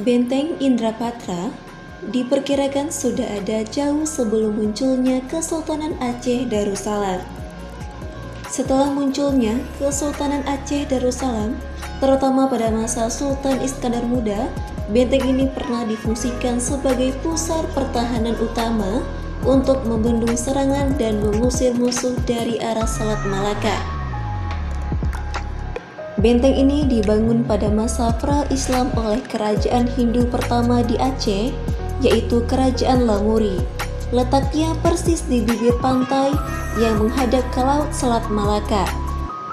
Benteng Indrapatra diperkirakan sudah ada jauh sebelum munculnya Kesultanan Aceh Darussalam. Setelah munculnya Kesultanan Aceh Darussalam, terutama pada masa Sultan Iskandar Muda, benteng ini pernah difungsikan sebagai pusar pertahanan utama untuk membendung serangan dan mengusir musuh dari arah Selat Malaka. Benteng ini dibangun pada masa pra-Islam oleh kerajaan Hindu pertama di Aceh, yaitu Kerajaan Lamuri. Letaknya persis di bibir pantai yang menghadap ke Laut Selat Malaka.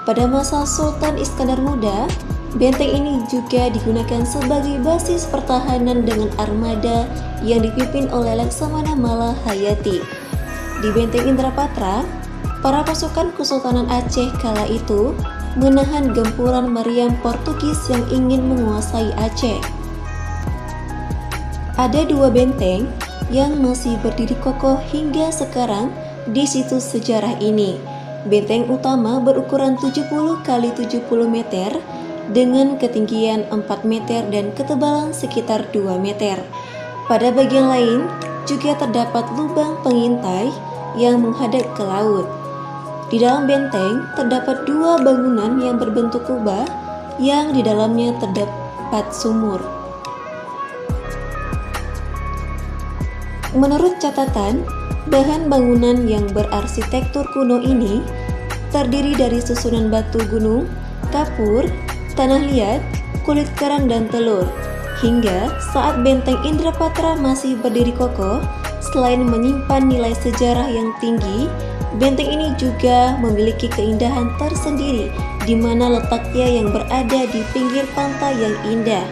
Pada masa Sultan Iskandar Muda, benteng ini juga digunakan sebagai basis pertahanan dengan armada yang dipimpin oleh Laksamana Malla Hayati. Di Benteng Indrapatra, para pasukan Kesultanan Aceh kala itu menahan gempuran meriam Portugis yang ingin menguasai Aceh. Ada dua benteng yang masih berdiri kokoh hingga sekarang di situs sejarah ini. Benteng utama berukuran 70 x 70 meter dengan ketinggian 4 meter dan ketebalan sekitar 2 meter. Pada bagian lain juga terdapat lubang pengintai yang menghadap ke laut. Di dalam benteng terdapat dua bangunan yang berbentuk kubah yang di dalamnya terdapat sumur. Menurut catatan, bahan bangunan yang berarsitektur kuno ini terdiri dari susunan batu gunung, kapur, tanah liat, kulit kerang dan telur. Hingga saat benteng Indrapatra masih berdiri kokoh, selain menyimpan nilai sejarah yang tinggi, benteng ini juga memiliki keindahan tersendiri di mana letaknya yang berada di pinggir pantai yang indah.